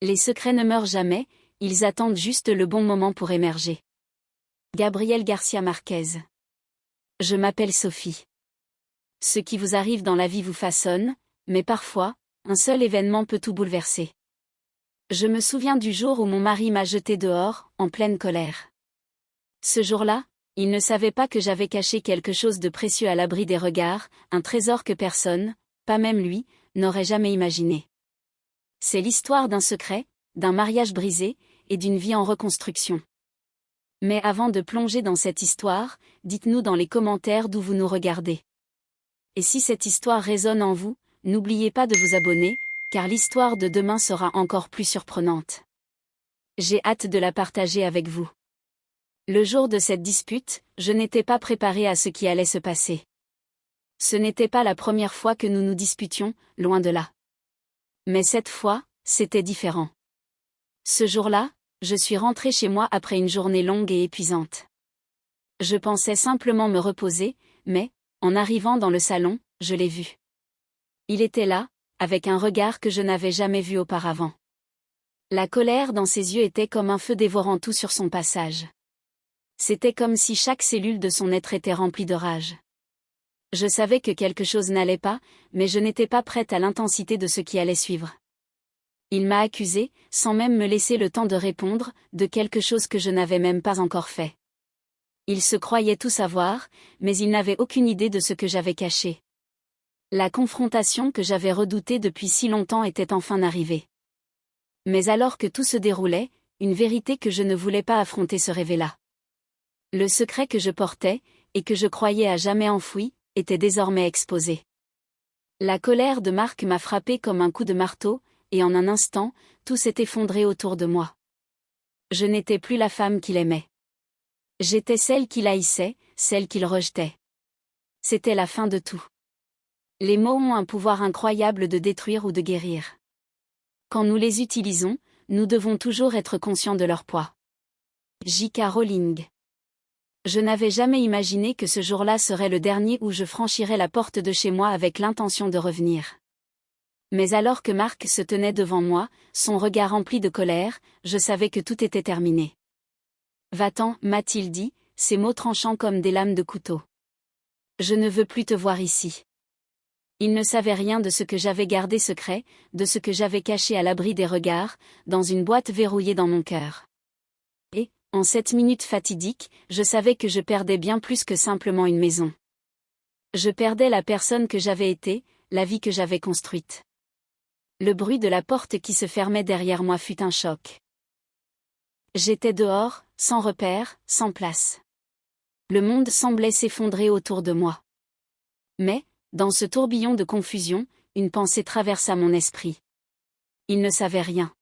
Les secrets ne meurent jamais, ils attendent juste le bon moment pour émerger. Gabriel Garcia Marquez. Je m'appelle Sophie. Ce qui vous arrive dans la vie vous façonne, mais parfois, un seul événement peut tout bouleverser. Je me souviens du jour où mon mari m'a jetée dehors, en pleine colère. Ce jour-là, il ne savait pas que j'avais caché quelque chose de précieux à l'abri des regards, un trésor que personne, pas même lui, n'aurait jamais imaginé. C'est l'histoire d'un secret, d'un mariage brisé, et d'une vie en reconstruction. Mais avant de plonger dans cette histoire, dites-nous dans les commentaires d'où vous nous regardez. Et si cette histoire résonne en vous, n'oubliez pas de vous abonner, car l'histoire de demain sera encore plus surprenante. J'ai hâte de la partager avec vous. Le jour de cette dispute, je n'étais pas préparée à ce qui allait se passer. Ce n'était pas la première fois que nous nous disputions, loin de là. Mais cette fois, c'était différent. Ce jour-là, je suis rentrée chez moi après une journée longue et épuisante. Je pensais simplement me reposer, mais, en arrivant dans le salon, je l'ai vu. Il était là, avec un regard que je n'avais jamais vu auparavant. La colère dans ses yeux était comme un feu dévorant tout sur son passage. C'était comme si chaque cellule de son être était remplie de rage. Je savais que quelque chose n'allait pas, mais je n'étais pas prête à l'intensité de ce qui allait suivre. Il m'a accusée, sans même me laisser le temps de répondre, de quelque chose que je n'avais même pas encore fait. Il se croyait tout savoir, mais il n'avait aucune idée de ce que j'avais caché. La confrontation que j'avais redoutée depuis si longtemps était enfin arrivée. Mais alors que tout se déroulait, une vérité que je ne voulais pas affronter se révéla. Le secret que je portais, et que je croyais à jamais enfoui, était désormais exposé. La colère de Marc m'a frappé comme un coup de marteau, et en un instant, tout s'est effondré autour de moi. Je n'étais plus la femme qu'il aimait. J'étais celle qu'il haïssait, celle qu'il rejetait. C'était la fin de tout. Les mots ont un pouvoir incroyable de détruire ou de guérir. Quand nous les utilisons, nous devons toujours être conscients de leur poids. J.K. Rowling. Je n'avais jamais imaginé que ce jour-là serait le dernier où je franchirais la porte de chez moi avec l'intention de revenir. Mais alors que Marc se tenait devant moi, son regard rempli de colère, je savais que tout était terminé. « Va-t'en » m'a-t-il dit, ses mots tranchants comme des lames de couteau. « Je ne veux plus te voir ici. » Il ne savait rien de ce que j'avais gardé secret, de ce que j'avais caché à l'abri des regards, dans une boîte verrouillée dans mon cœur. Et, en cette minute fatidique, je savais que je perdais bien plus que simplement une maison. Je perdais la personne que j'avais été, la vie que j'avais construite. Le bruit de la porte qui se fermait derrière moi fut un choc. J'étais dehors, sans repère, sans place. Le monde semblait s'effondrer autour de moi. Mais, dans ce tourbillon de confusion, une pensée traversa mon esprit. Il ne savait rien.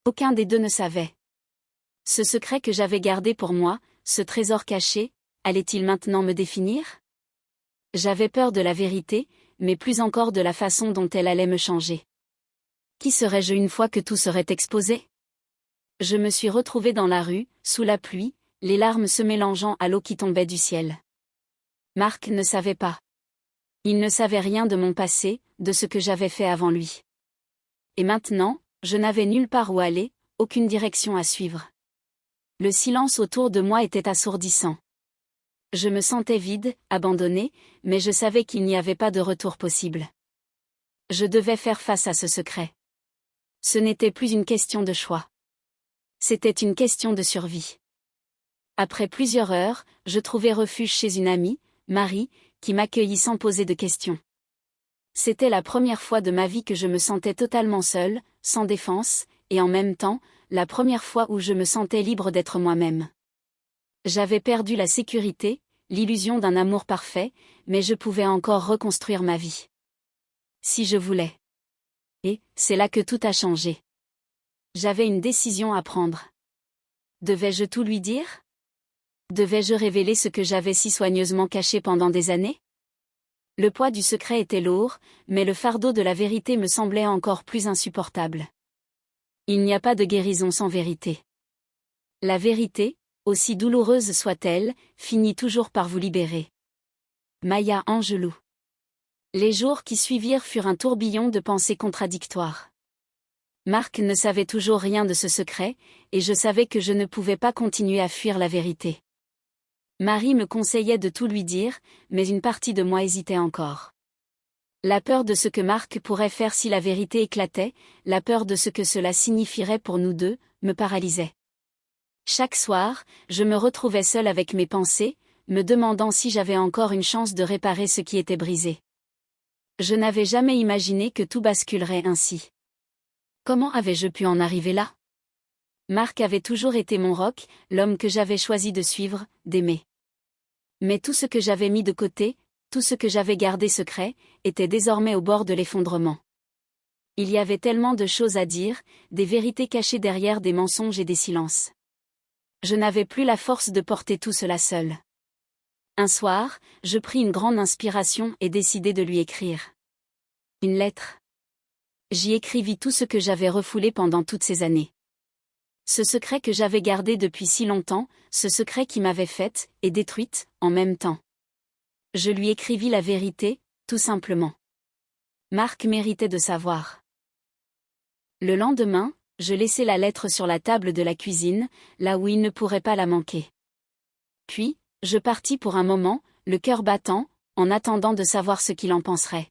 Aucun des deux ne savait. Ce secret que j'avais gardé pour moi, ce trésor caché, allait-il maintenant me définir? J'avais peur de la vérité, mais plus encore de la façon dont elle allait me changer. Qui serais-je une fois que tout serait exposé? Je me suis retrouvée dans la rue, sous la pluie, les larmes se mélangeant à l'eau qui tombait du ciel. Marc ne savait pas. Il ne savait rien de mon passé, de ce que j'avais fait avant lui. Et maintenant, je n'avais nulle part où aller, aucune direction à suivre. Le silence autour de moi était assourdissant. Je me sentais vide, abandonnée, mais je savais qu'il n'y avait pas de retour possible. Je devais faire face à ce secret. Ce n'était plus une question de choix. C'était une question de survie. Après plusieurs heures, je trouvai refuge chez une amie, Marie, qui m'accueillit sans poser de questions. C'était la première fois de ma vie que je me sentais totalement seule, sans défense, et en même temps, la première fois où je me sentais libre d'être moi-même. J'avais perdu la sécurité, l'illusion d'un amour parfait, mais je pouvais encore reconstruire ma vie. Si je voulais. Et, c'est là que tout a changé. J'avais une décision à prendre. Devais-je tout lui dire? Devais-je révéler ce que j'avais si soigneusement caché pendant des années? Le poids du secret était lourd, mais le fardeau de la vérité me semblait encore plus insupportable. Il n'y a pas de guérison sans vérité. La vérité, aussi douloureuse soit-elle, finit toujours par vous libérer. Maya Angelou. Les jours qui suivirent furent un tourbillon de pensées contradictoires. Marc ne savait toujours rien de ce secret, et je savais que je ne pouvais pas continuer à fuir la vérité. Marie me conseillait de tout lui dire, mais une partie de moi hésitait encore. La peur de ce que Marc pourrait faire si la vérité éclatait, la peur de ce que cela signifierait pour nous deux, me paralysait. Chaque soir, je me retrouvais seule avec mes pensées, me demandant si j'avais encore une chance de réparer ce qui était brisé. Je n'avais jamais imaginé que tout basculerait ainsi. Comment avais-je pu en arriver là? Marc avait toujours été mon roc, l'homme que j'avais choisi de suivre, d'aimer. Mais tout ce que j'avais mis de côté, tout ce que j'avais gardé secret, était désormais au bord de l'effondrement. Il y avait tellement de choses à dire, des vérités cachées derrière des mensonges et des silences. Je n'avais plus la force de porter tout cela seul. Un soir, je pris une grande inspiration et décidai de lui écrire. Une lettre. J'y écrivis tout ce que j'avais refoulé pendant toutes ces années. Ce secret que j'avais gardé depuis si longtemps, ce secret qui m'avait faite et détruite, en même temps. Je lui écrivis la vérité, tout simplement. Marc méritait de savoir. Le lendemain, je laissai la lettre sur la table de la cuisine, là où il ne pourrait pas la manquer. Puis, je partis pour un moment, le cœur battant, en attendant de savoir ce qu'il en penserait.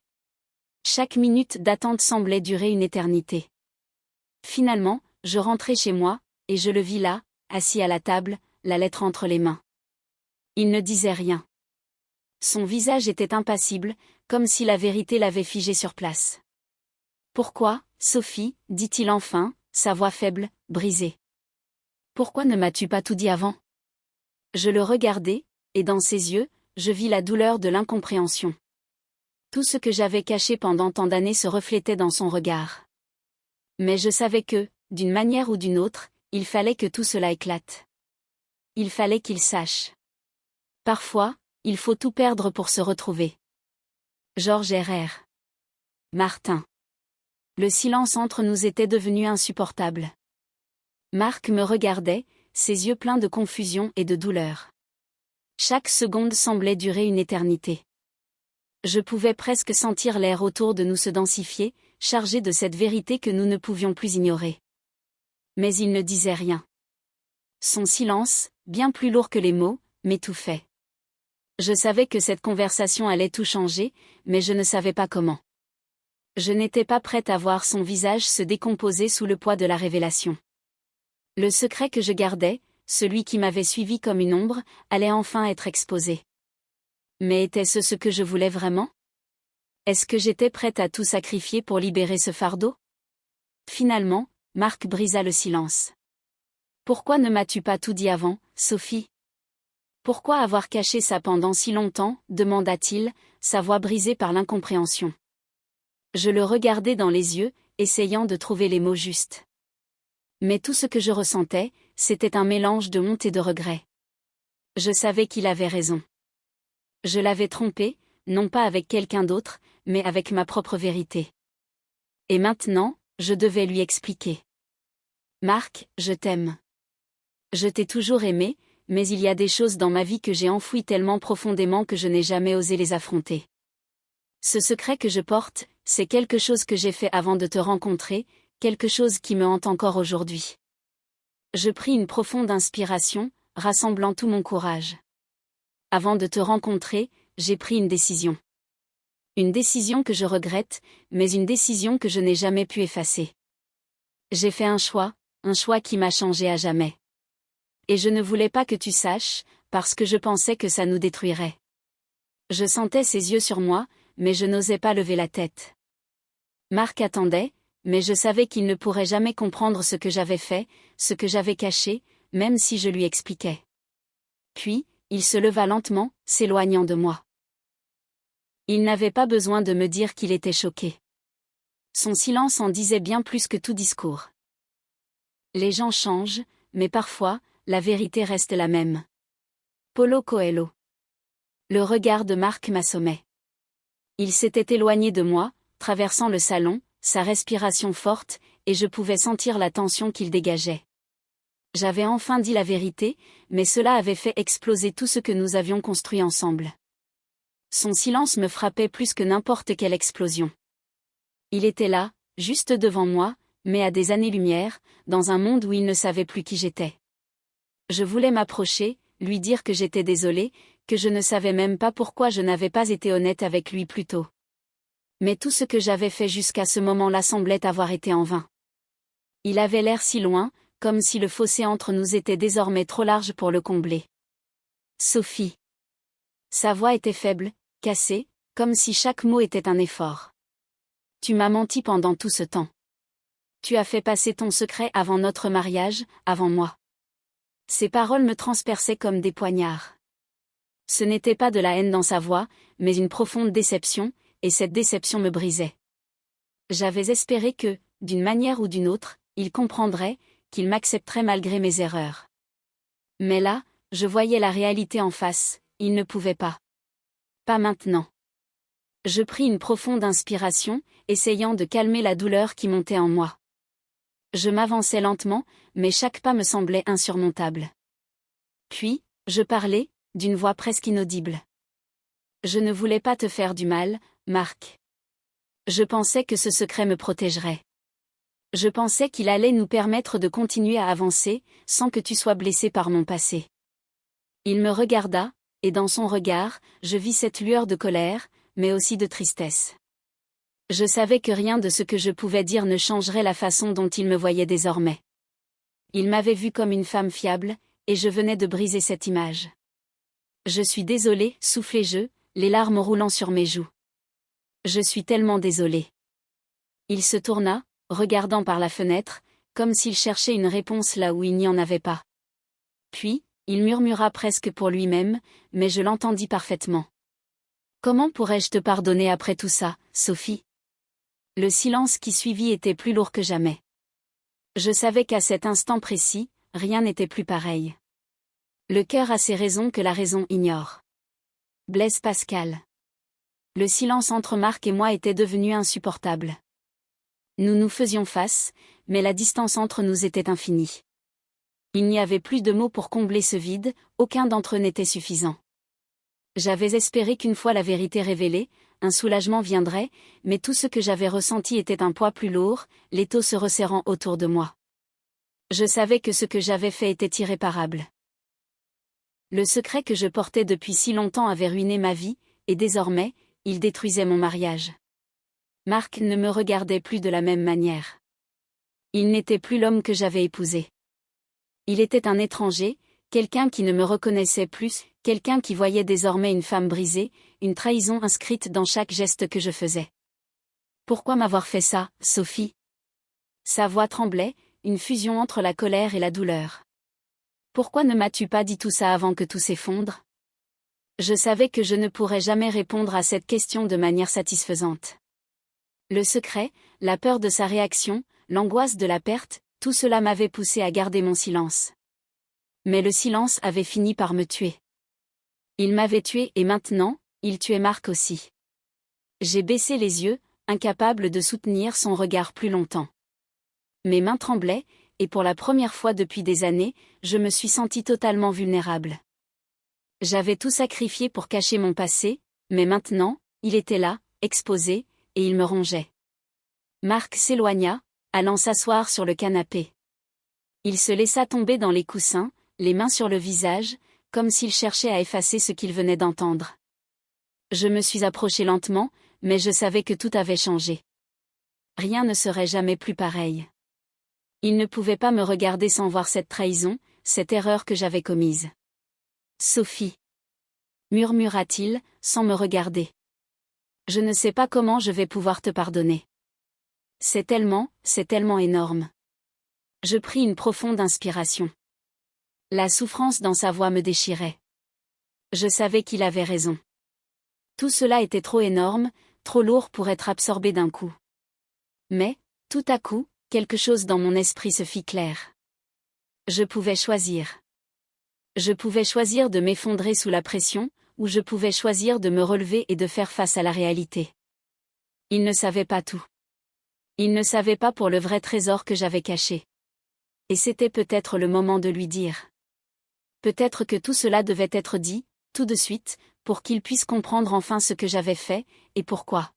Chaque minute d'attente semblait durer une éternité. Finalement, je rentrai chez moi, et je le vis là, assis à la table, la lettre entre les mains. Il ne disait rien. Son visage était impassible, comme si la vérité l'avait figé sur place. « Pourquoi, Sophie » dit-il enfin, sa voix faible, brisée. « Pourquoi ne m'as-tu pas tout dit avant ?» Je le regardai, et dans ses yeux, je vis la douleur de l'incompréhension. Tout ce que j'avais caché pendant tant d'années se reflétait dans son regard. Mais je savais que, d'une manière ou d'une autre, il fallait que tout cela éclate. Il fallait qu'il sache. Parfois, il faut tout perdre pour se retrouver. Georges R.R. Martin. Le silence entre nous était devenu insupportable. Marc me regardait, ses yeux pleins de confusion et de douleur. Chaque seconde semblait durer une éternité. Je pouvais presque sentir l'air autour de nous se densifier, chargé de cette vérité que nous ne pouvions plus ignorer. Mais il ne disait rien. Son silence, bien plus lourd que les mots, m'étouffait. Je savais que cette conversation allait tout changer, mais je ne savais pas comment. Je n'étais pas prête à voir son visage se décomposer sous le poids de la révélation. Le secret que je gardais, celui qui m'avait suivi comme une ombre, allait enfin être exposé. Mais était-ce ce que je voulais vraiment? Est-ce que j'étais prête à tout sacrifier pour libérer ce fardeau? Finalement, Marc brisa le silence. « Pourquoi ne m'as-tu pas tout dit avant, Sophie? Pourquoi avoir caché ça pendant si longtemps » demanda-t-il, sa voix brisée par l'incompréhension. Je le regardai dans les yeux, essayant de trouver les mots justes. Mais tout ce que je ressentais, c'était un mélange de honte et de regret. Je savais qu'il avait raison. Je l'avais trompé, non pas avec quelqu'un d'autre, mais avec ma propre vérité. Et maintenant, je devais lui expliquer. « Marc, je t'aime. Je t'ai toujours aimé, mais il y a des choses dans ma vie que j'ai enfouies tellement profondément que je n'ai jamais osé les affronter. Ce secret que je porte, c'est quelque chose que j'ai fait avant de te rencontrer, quelque chose qui me hante encore aujourd'hui. » Je pris une profonde inspiration, rassemblant tout mon courage. Avant de te rencontrer, j'ai pris une décision. Une décision que je regrette, mais une décision que je n'ai jamais pu effacer. J'ai fait un choix qui m'a changé à jamais. Et je ne voulais pas que tu saches, parce que je pensais que ça nous détruirait. Je sentais ses yeux sur moi, mais je n'osais pas lever la tête. Marc attendait, mais je savais qu'il ne pourrait jamais comprendre ce que j'avais fait, ce que j'avais caché, même si je lui expliquais. Puis, il se leva lentement, s'éloignant de moi. Il n'avait pas besoin de me dire qu'il était choqué. Son silence en disait bien plus que tout discours. Les gens changent, mais parfois, la vérité reste la même. Paulo Coelho. Le regard de Marc m'assommait. Il s'était éloigné de moi, traversant le salon, sa respiration forte, et je pouvais sentir la tension qu'il dégageait. J'avais enfin dit la vérité, mais cela avait fait exploser tout ce que nous avions construit ensemble. Son silence me frappait plus que n'importe quelle explosion. Il était là, juste devant moi, mais à des années-lumière, dans un monde où il ne savait plus qui j'étais. Je voulais m'approcher, lui dire que j'étais désolée, que je ne savais même pas pourquoi je n'avais pas été honnête avec lui plus tôt. Mais tout ce que j'avais fait jusqu'à ce moment-là semblait avoir été en vain. Il avait l'air si loin, comme si le fossé entre nous était désormais trop large pour le combler. Sophie. Sa voix était faible, cassée, comme si chaque mot était un effort. Tu m'as menti pendant tout ce temps. Tu as fait passer ton secret avant notre mariage, avant moi. Ces paroles me transperçaient comme des poignards. Ce n'était pas de la haine dans sa voix, mais une profonde déception, et cette déception me brisait. J'avais espéré que, d'une manière ou d'une autre, il comprendrait, qu'il m'accepterait malgré mes erreurs. Mais là, je voyais la réalité en face, il ne pouvait pas. Pas maintenant. Je pris une profonde inspiration, essayant de calmer la douleur qui montait en moi. Je m'avançais lentement, mais chaque pas me semblait insurmontable. Puis, je parlais, d'une voix presque inaudible. Je ne voulais pas te faire du mal, Marc. Je pensais que ce secret me protégerait. Je pensais qu'il allait nous permettre de continuer à avancer, sans que tu sois blessé par mon passé. Il me regarda, et dans son regard, je vis cette lueur de colère, mais aussi de tristesse. Je savais que rien de ce que je pouvais dire ne changerait la façon dont il me voyait désormais. Il m'avait vue comme une femme fiable, et je venais de briser cette image. Je suis désolée, soufflai-je, les larmes roulant sur mes joues. Je suis tellement désolée. Il se tourna, regardant par la fenêtre, comme s'il cherchait une réponse là où il n'y en avait pas. Puis, il murmura presque pour lui-même, mais je l'entendis parfaitement. Comment pourrais-je te pardonner après tout ça, Sophie ? Le silence qui suivit était plus lourd que jamais. Je savais qu'à cet instant précis, rien n'était plus pareil. Le cœur a ses raisons que la raison ignore. Blaise Pascal. Le silence entre Marc et moi était devenu insupportable. Nous nous faisions face, mais la distance entre nous était infinie. Il n'y avait plus de mots pour combler ce vide, aucun d'entre eux n'était suffisant. J'avais espéré qu'une fois la vérité révélée, un soulagement viendrait, mais tout ce que j'avais ressenti était un poids plus lourd, l'étau se resserrant autour de moi. Je savais que ce que j'avais fait était irréparable. Le secret que je portais depuis si longtemps avait ruiné ma vie, et désormais, il détruisait mon mariage. Marc ne me regardait plus de la même manière. Il n'était plus l'homme que j'avais épousé. Il était un étranger, quelqu'un qui ne me reconnaissait plus, quelqu'un qui voyait désormais une femme brisée, une trahison inscrite dans chaque geste que je faisais. Pourquoi m'avoir fait ça, Sophie ? Sa voix tremblait, une fusion entre la colère et la douleur. Pourquoi ne m'as-tu pas dit tout ça avant que tout s'effondre ? Je savais que je ne pourrais jamais répondre à cette question de manière satisfaisante. Le secret, la peur de sa réaction, l'angoisse de la perte, tout cela m'avait poussé à garder mon silence. Mais le silence avait fini par me tuer. Il m'avait tué et maintenant, il tuait Marc aussi. J'ai baissé les yeux, incapable de soutenir son regard plus longtemps. Mes mains tremblaient, et pour la première fois depuis des années, je me suis sentie totalement vulnérable. J'avais tout sacrifié pour cacher mon passé, mais maintenant, il était là, exposé, et il me rongeait. Marc s'éloigna, allant s'asseoir sur le canapé. Il se laissa tomber dans les coussins, les mains sur le visage, comme s'il cherchait à effacer ce qu'il venait d'entendre. Je me suis approchée lentement, mais je savais que tout avait changé. Rien ne serait jamais plus pareil. Il ne pouvait pas me regarder sans voir cette trahison, cette erreur que j'avais commise. Sophie, murmura-t-il, sans me regarder. Je ne sais pas comment je vais pouvoir te pardonner. C'est tellement énorme. Je pris une profonde inspiration. La souffrance dans sa voix me déchirait. Je savais qu'il avait raison. Tout cela était trop énorme, trop lourd pour être absorbé d'un coup. Mais, tout à coup, quelque chose dans mon esprit se fit clair. Je pouvais choisir. Je pouvais choisir de m'effondrer sous la pression, ou je pouvais choisir de me relever et de faire face à la réalité. Il ne savait pas tout. Il ne savait pas pour le vrai trésor que j'avais caché. Et c'était peut-être le moment de lui dire. Peut-être que tout cela devait être dit, tout de suite, pour qu'il puisse comprendre enfin ce que j'avais fait, et pourquoi.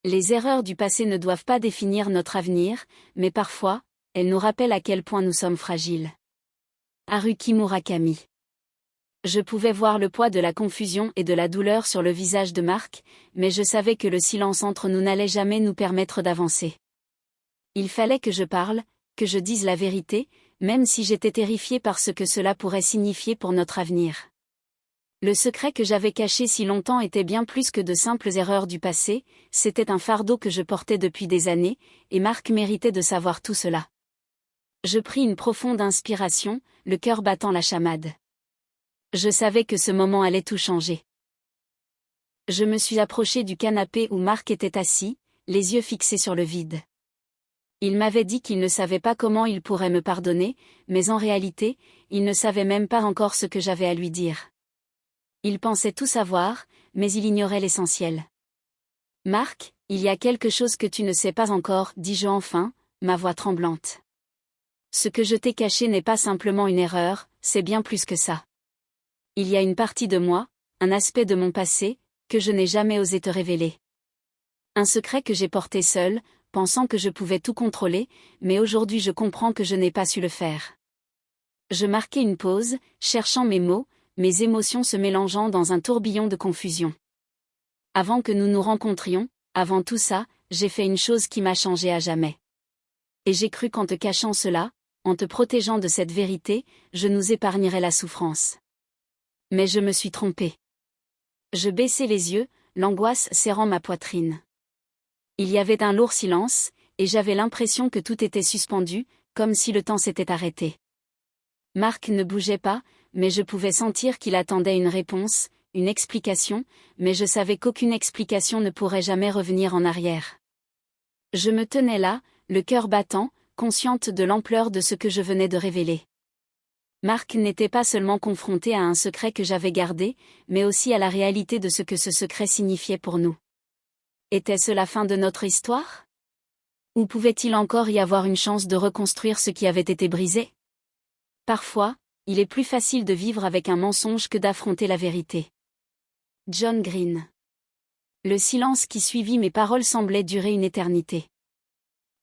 Les erreurs du passé ne doivent pas définir notre avenir, mais parfois, elles nous rappellent à quel point nous sommes fragiles. Haruki Murakami. Je pouvais voir le poids de la confusion et de la douleur sur le visage de Mark, mais je savais que le silence entre nous n'allait jamais nous permettre d'avancer. Il fallait que je parle, que je dise la vérité, même si j'étais terrifiée par ce que cela pourrait signifier pour notre avenir. Le secret que j'avais caché si longtemps était bien plus que de simples erreurs du passé, c'était un fardeau que je portais depuis des années, et Mark méritait de savoir tout cela. Je pris une profonde inspiration, le cœur battant la chamade. Je savais que ce moment allait tout changer. Je me suis approchée du canapé où Mark était assis, les yeux fixés sur le vide. Il m'avait dit qu'il ne savait pas comment il pourrait me pardonner, mais en réalité, il ne savait même pas encore ce que j'avais à lui dire. Il pensait tout savoir, mais il ignorait l'essentiel. « Mark, il y a quelque chose que tu ne sais pas encore, dis-je enfin, ma voix tremblante. Ce que je t'ai caché n'est pas simplement une erreur, c'est bien plus que ça. Il y a une partie de moi, un aspect de mon passé, que je n'ai jamais osé te révéler. Un secret que j'ai porté seul, pensant que je pouvais tout contrôler, mais aujourd'hui je comprends que je n'ai pas su le faire. » Je marquai une pause, cherchant mes mots, mes émotions se mélangeant dans un tourbillon de confusion. Avant que nous nous rencontrions, avant tout ça, j'ai fait une chose qui m'a changé à jamais. Et j'ai cru qu'en te cachant cela, en te protégeant de cette vérité, je nous épargnerais la souffrance. Mais je me suis trompée. Je baissai les yeux, l'angoisse serrant ma poitrine. Il y avait un lourd silence, et j'avais l'impression que tout était suspendu, comme si le temps s'était arrêté. Mark ne bougeait pas, mais je pouvais sentir qu'il attendait une réponse, une explication, mais je savais qu'aucune explication ne pourrait jamais revenir en arrière. Je me tenais là, le cœur battant, consciente de l'ampleur de ce que je venais de révéler. Mark n'était pas seulement confronté à un secret que j'avais gardé, mais aussi à la réalité de ce que ce secret signifiait pour nous. Était-ce la fin de notre histoire? Ou pouvait-il encore y avoir une chance de reconstruire ce qui avait été brisé? Parfois, il est plus facile de vivre avec un mensonge que d'affronter la vérité. John Green. Le silence qui suivit mes paroles semblait durer une éternité.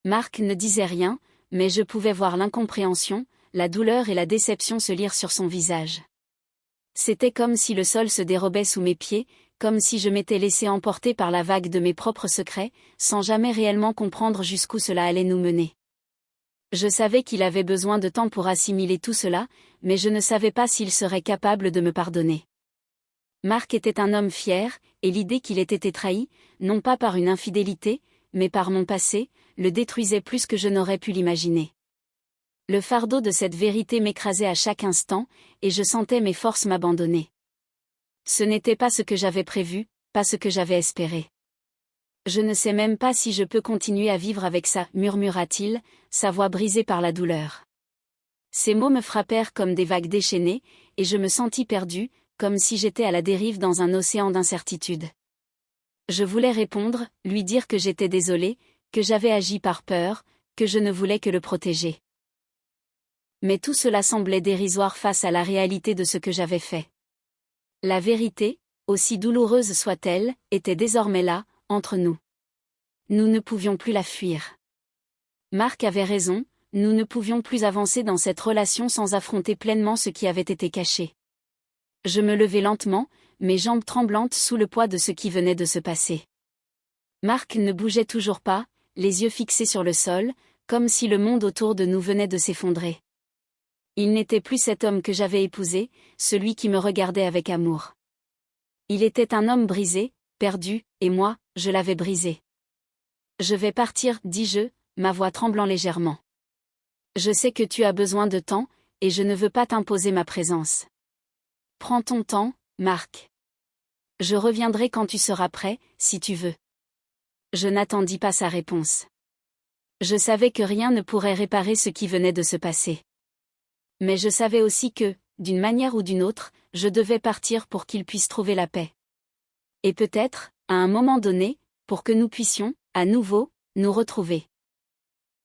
Mark ne disait rien, mais je pouvais voir l'incompréhension, la douleur et la déception se lire sur son visage. C'était comme si le sol se dérobait sous mes pieds, comme si je m'étais laissé emporter par la vague de mes propres secrets, sans jamais réellement comprendre jusqu'où cela allait nous mener. Je savais qu'il avait besoin de temps pour assimiler tout cela, mais je ne savais pas s'il serait capable de me pardonner. Mark était un homme fier, et l'idée qu'il ait été trahi, non pas par une infidélité, mais par mon passé, le détruisait plus que je n'aurais pu l'imaginer. Le fardeau de cette vérité m'écrasait à chaque instant, et je sentais mes forces m'abandonner. Ce n'était pas ce que j'avais prévu, pas ce que j'avais espéré. Je ne sais même pas si je peux continuer à vivre avec ça, murmura-t-il, sa voix brisée par la douleur. Ces mots me frappèrent comme des vagues déchaînées, et je me sentis perdue, comme si j'étais à la dérive dans un océan d'incertitude. Je voulais répondre, lui dire que j'étais désolée, que j'avais agi par peur, que je ne voulais que le protéger. Mais tout cela semblait dérisoire face à la réalité de ce que j'avais fait. La vérité, aussi douloureuse soit-elle, était désormais là, entre nous. Nous ne pouvions plus la fuir. Mark avait raison, nous ne pouvions plus avancer dans cette relation sans affronter pleinement ce qui avait été caché. Je me levai lentement, mes jambes tremblantes sous le poids de ce qui venait de se passer. Mark ne bougeait toujours pas, les yeux fixés sur le sol, comme si le monde autour de nous venait de s'effondrer. Il n'était plus cet homme que j'avais épousé, celui qui me regardait avec amour. Il était un homme brisé, perdu, et moi, je l'avais brisé. Je vais partir, dis-je, ma voix tremblant légèrement. Je sais que tu as besoin de temps, et je ne veux pas t'imposer ma présence. Prends ton temps, Mark. Je reviendrai quand tu seras prêt, si tu veux. Je n'attendis pas sa réponse. Je savais que rien ne pourrait réparer ce qui venait de se passer. Mais je savais aussi que, d'une manière ou d'une autre, je devais partir pour qu'il puisse trouver la paix. Et peut-être, à un moment donné, pour que nous puissions, à nouveau, nous retrouver.